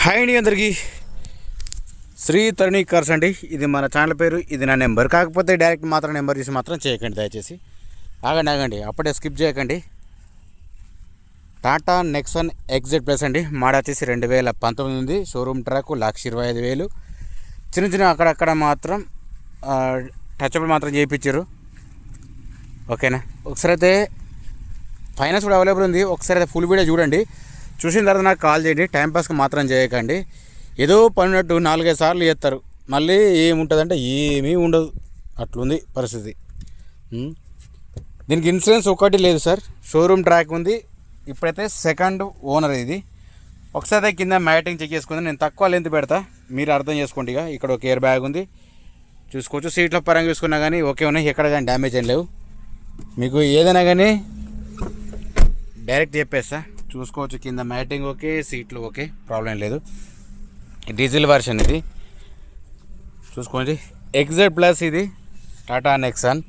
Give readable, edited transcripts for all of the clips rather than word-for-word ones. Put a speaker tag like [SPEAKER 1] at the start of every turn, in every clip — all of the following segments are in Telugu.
[SPEAKER 1] హాయ్ అండి అందరికీ. శ్రీ తరుణి కార్స్ అండి. ఇది మన ఛానల్ పేరు, ఇది నా నెంబర్. కాకపోతే డైరెక్ట్ మాత్రం నెంబర్ చూసి మాత్రం చేయకండి దయచేసి. ఆగండి అప్పుడే స్కిప్ చేయకండి. టాటా నెక్సన్ ఎగ్జెడ్ ప్లస్ అండి. మోడల్ వచ్చేసి 2019 షోరూమ్ ట్రాక్ 1,25,000. చిన్న అక్కడక్కడ మాత్రం టచ్అప్ మాత్రం చేయించారు. ఓకేనా. ఒకసారి అయితే ఫైనాన్స్ కూడా అవైలబుల్ ఉంది. ఒకసారి అయితే ఫుల్ వీడియో చూడండి. చూసిన తర్వాత నాకు కాల్ చేయండి. టైంపాస్కి మాత్రం చేయకండి. ఏదో పడినట్టు 4-5 సార్లు చేస్తారు, మళ్ళీ ఏముంటుందంటే ఏమీ ఉండదు. అట్లుంది పరిస్థితి. దీనికి ఇన్సూరెన్స్ ఒకటి లేదు సార్. షోరూమ్ ట్రాక్ ఉంది. ఇప్పుడైతే సెకండ్ ఓనర్ ఇది. ఒకసారి కింద మ్యాటింగ్ చెక్ చేసుకుంది. నేను తక్కువ లెంత్ పెడతా, మీరు అర్థం చేసుకోండి. ఇక్కడ ఒక ఎయిర్ బ్యాగ్ ఉంది, చూసుకోవచ్చు. సీట్ల పరంగా చూసుకున్నా కానీ ఓకే ఉన్నాయి, ఎక్కడ కానీ డ్యామేజ్ ఏం లేవు. మీకు ఏదైనా కానీ డైరెక్ట్ చెప్పేస్తా. చూసుకోవచ్చు, కింద మ్యాటింగ్ ఓకే, సీట్లు ఓకే, ప్రాబ్లం లేదు. డీజిల్ వర్షన్ ఇది. చూసుకోండి, ఎగ్జెడ్ ప్లస్ ఇది టాటా నెక్సన్.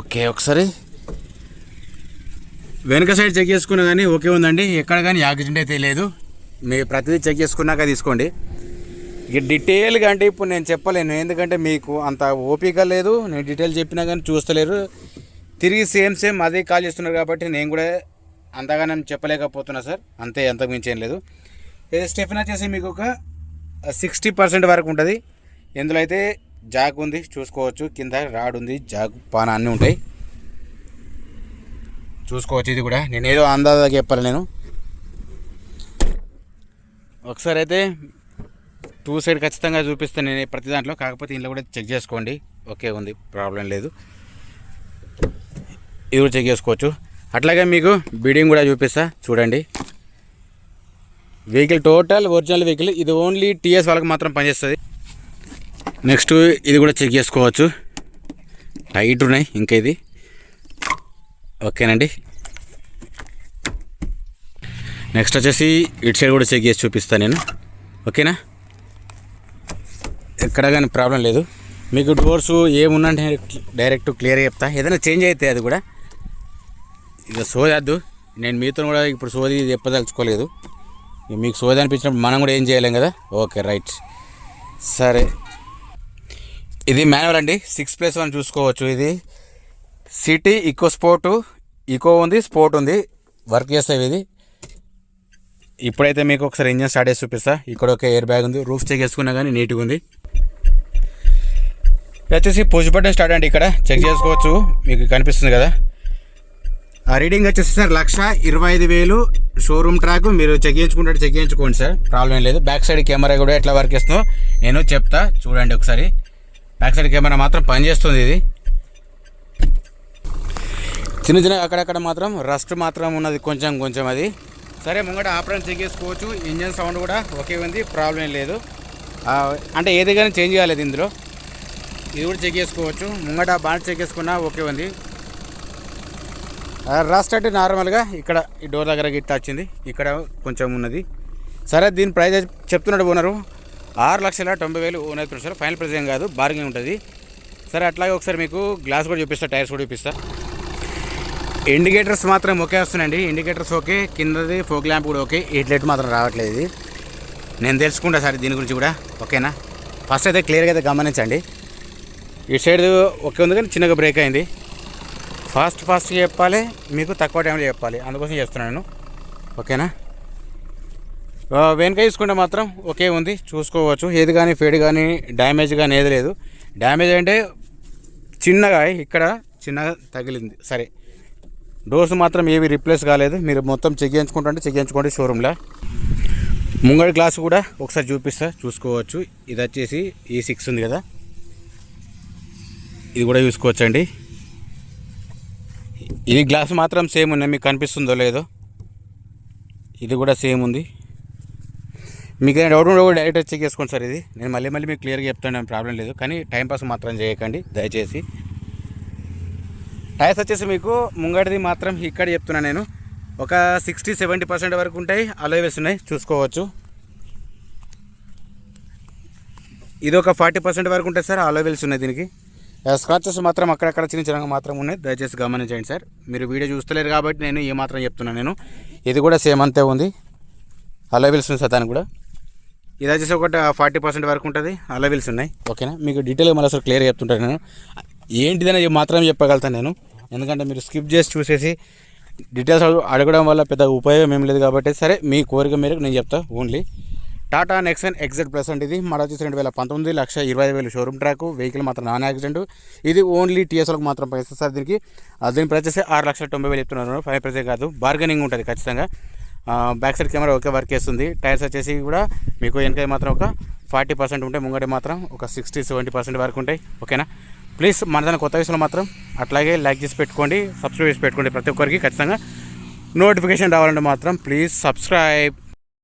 [SPEAKER 1] ఓకే, ఒకసారి వెనక సైడ్ చెక్ చేసుకున్నా కానీ ఓకే ఉందండి. ఎక్కడ కానీ యాక్సిడెంట్ అయితే లేదు. మీరు ప్రతిదీ చెక్ చేసుకున్నాక తీసుకోండి. ఇక డీటెయిల్గా అంటే ఇప్పుడు నేను చెప్పలేను, ఎందుకంటే మీకు అంత ఓపిక లేదు. నేను డీటెయిల్ చెప్పినా కానీ చూస్తలేరు. తిరిగి సేమ్ అదే కాల్ చేస్తున్నారు కాబట్టి నేను కూడా అంతగా నేను చెప్పలేకపోతున్నా సార్. అంతే, అంతకు మించి ఏం లేదు. ఇది స్టెఫిన్ వచ్చేసి మీకు ఒక 60% వరకు ఉంటుంది. ఇందులో అయితే జాక్ ఉంది, చూసుకోవచ్చు. కింద రాడ్ ఉంది, జాక్ పాన అన్నీ ఉంటాయి, చూసుకోవచ్చు. ఇది కూడా నేను ఏదో అందాజా చెప్పాలి నేను. ఒకసారి అయితే 2 సైడ్ ఖచ్చితంగా చూపిస్తాను నేను ప్రతి దాంట్లో. కాకపోతే ఇంట్లో కూడా చెక్ చేసుకోండి. ఓకే ఉంది, ప్రాబ్లం లేదు. ఇది కూడా చెక్ చేసుకోవచ్చు. అట్లాగే మీకు బీడింగ్ కూడా చూపిస్తా, చూడండి. Vehicle total original vehicle. ఇది ఓన్లీ టీఎస్ వాళ్ళకి మాత్రం పనిచేస్తుంది. నెక్స్ట్ ఇది కూడా చెక్ చేసుకోవచ్చు. టైట్ ఉన్నాయి ఇంకా ఇది. ఓకేనండి. నెక్స్ట్ వచ్చేసి ఇటు సైడ్ కూడా చెక్ చేసి చూపిస్తాను నేను. ఓకేనా. ఎక్కడ కానీ ప్రాబ్లం లేదు. మీకు డోర్స్ ఏమున్నాయంటే డైరెక్ట్ క్లియర్గా చెప్తా. ఏదైనా చేంజ్ అయితే అది కూడా ఇక సోదద్దు. నేను మీతో కూడా ఇప్పుడు సోది చెప్పదలుచుకోలేదు. మీకు సోది అనిపించినప్పుడు మనం కూడా ఏం చేయలేం కదా. ఓకే, రైట్, సరే. ఇది మాన్యువల్ అండి, 6+1 చూసుకోవచ్చు. ఇది సిటీ ఈకో స్పోర్టు, ఈకో ఉంది, స్పోర్ట్ ఉంది, వర్క్ చేస్తాయి ఇది. ఇప్పుడైతే మీకు ఒకసారి ఇంజన్ స్టార్ట్ చేసి చూపిస్తా. ఇక్కడ ఒక ఎయిర్ బ్యాగ్ ఉంది, రూఫ్ చెక్ చేసుకున్నా కానీ నీట్గా ఉంది. వచ్చేసి పుష్ బటన్ స్టార్ట్ అండి. ఇక్కడ చెక్ చేసుకోవచ్చు, మీకు కనిపిస్తుంది కదా. ఆ రీడింగ్ వచ్చేసి సార్ 1,25,000 షోరూమ్ ట్రాక్. మీరు చెక్ చేయించుకోండి సార్, ప్రాబ్లం ఏం లేదు. బ్యాక్ సైడ్ కెమెరా కూడా ఎట్లా వర్క్ చేస్తుందో నేను చెప్తా, చూడండి ఒకసారి. బ్యాక్ సైడ్ కెమెరా మాత్రం పనిచేస్తుంది. ఇది చిన్న అక్కడక్కడ మాత్రం రస్ట్ మాత్రం ఉన్నది, కొంచెం అది. సరే, ముంగట ఆపరేషన్ చెక్ చేసుకోవచ్చు. ఇంజన్ సౌండ్ కూడా ఓకే ఉంది, ప్రాబ్లం ఏం లేదు. అంటే ఏది కానీ చేంజ్ కాలేదు ఇందులో. ఇది కూడా చెక్ చేసుకోవచ్చు. ముంగట బాగా చెక్ చేసుకున్నా ఓకే ఉంది. రస్ట్ అంటే నార్మల్గా ఇక్కడ ఈ డోర్ దగ్గర గిట్ట వచ్చింది, ఇక్కడ కొంచెం ఉన్నది. సరే, దీని ప్రైస్ చెప్తున్నాడు owner 6,90,000 owner sir. Final price ఏం కాదు, బార్గెనింగ్ ఉంటుంది. సరే, అట్లాగే ఒకసారి మీకు గ్లాస్ కూడా చూపిస్తా, టైర్స్ కూడా చూపిస్తా. ఇండికేటర్స్ మాత్రం ఓకే వస్తున్నాయండి. ఇండికేటర్స్ ఓకే, కిందది ఫోక్ ల్యాంప్ కూడా ఓకే. హెడ్లైట్ మాత్రం రావట్లేదు. ఇది నేను తెలుసుకుంటా సార్ దీని గురించి కూడా. ఓకేనా. ఫస్ట్ అయితే క్లియర్గా అయితే గమనించండి. ఈ సైడ్ ఓకే ఉంది, కానీ చిన్నగా బ్రేక్ అయింది. ఫాస్ట్గా చెప్పాలి, మీకు తక్కువ టైంలో చెప్పాలి, అందుకోసం చేస్తున్నాను నేను. ఓకేనా. వెనక తీసుకుంటే మాత్రం ఓకే ఉంది, చూసుకోవచ్చు. ఏది కానీ ఫేడ్ కానీ డ్యామేజ్ కానీ ఏది లేదు. డ్యామేజ్ అంటే చిన్నగా ఇక్కడ చిన్నగా తగిలింది. సరే, డోర్స్ మాత్రం ఏవి రిప్లేస్ కాలేదు. మీరు మొత్తం చెక్ చేయించుకోండి షోరూంలో. ముంగడి గ్లాస్ కూడా ఒకసారి చూపిస్తా, చూసుకోవచ్చు. ఇది వచ్చేసి E6 ఉంది కదా, ఇది కూడా చూసుకోవచ్చండి. ఇది గ్లాస్ మాత్రం సేమ్ ఉన్నాయి, మీకు కనిపిస్తుందో లేదో. ఇది కూడా సేమ్ ఉంది. మీకు ఏదైనా డౌట్ ఉంటే కూడా డైరెక్ట్ చెక్ చేసుకోండి సార్. ఇది నేను మళ్ళీ మీకు క్లియర్గా చెప్తాను, ప్రాబ్లం లేదు. కానీ టైంపాస్ మాత్రం చేయకండి దయచేసి. టైర్స్ వచ్చేసి మీకు ముంగడిది మాత్రం ఇక్కడ చెప్తున్నాను నేను, ఒక 60-70% వరకు ఉంటాయి. అలాయ్ వీల్స్ ఉన్నాయి, చూసుకోవచ్చు. ఇది ఒక 40% వరకు ఉంటాయి సార్. అలాయ్ వీల్స్ ఉన్నాయి దీనికి. స్క్రాచెస్ మాత్రం అక్కడక్కడ చిన్న మాత్రం ఉన్నాయి, దయచేసి గమనించండి సార్. మీరు వీడియో చూస్తలేరు కాబట్టి నేను ఏ మాత్రం చెప్తున్నాను నేను. ఇది కూడా సేమ్ అంతే ఉంది. అలవెల్స్ ఉన్నాయి దానికి కూడా. ఇది వచ్చేసి ఒకటి 40% వరకు ఉంటుంది, అలవెల్స్ ఉన్నాయి. ఓకేనా, మీకు డీటెయిల్గా మళ్ళీ అసలు క్లియర్గా చెప్తుంటాను నేను. ఏంటిదని మాత్రం చెప్పగలుగుతాను నేను, ఎందుకంటే మీరు స్కిప్ చేసి చూసేసి డీటెయిల్స్ అడగడం వల్ల పెద్ద ఉపయోగం ఏం లేదు కాబట్టి. సరే, మీ కోరిక మేరకు నేను చెప్తా. Only Tata Nexon XZ plus అంటే ఇది మళ్ళీ వచ్చేసి 2019 1,25,000 షోరూమ్ ట్రాక్. వెహికల్ మాత్రం నాన్ యాక్సిడెంట్. ఇది ఓన్లీ టీఎస్ఓకి మాత్రం పైసలు సార్. దీని ప్రైస్ వచ్చేసి 6,90,000 చెప్తున్నారు. ఫైవ్ ప్రైసే కాదు, బార్గెనింగ్ ఉంటుంది ఖచ్చితంగా. Back side camera okay work చేస్తుంది. టైర్స్ వచ్చేసి కూడా మీకు వెనక మాత్రం ఒక 40% ఉంటాయి, ముంగడి మాత్రం ఒక 60-70% వరకు ఉంటాయి. ఓకేనా, ప్లీజ్ మన దాని కొత్త విషయంలో మాత్రం అట్లాగే లైక్ చేసి పెట్టుకోండి, సబ్స్క్రైబ్ చేసి పెట్టుకోండి. ప్రతి ఒక్కరికి ఖచ్చితంగా నోటిఫికేషన్ రావాలంటే మాత్రం ప్లీజ్ సబ్స్క్రైబ్.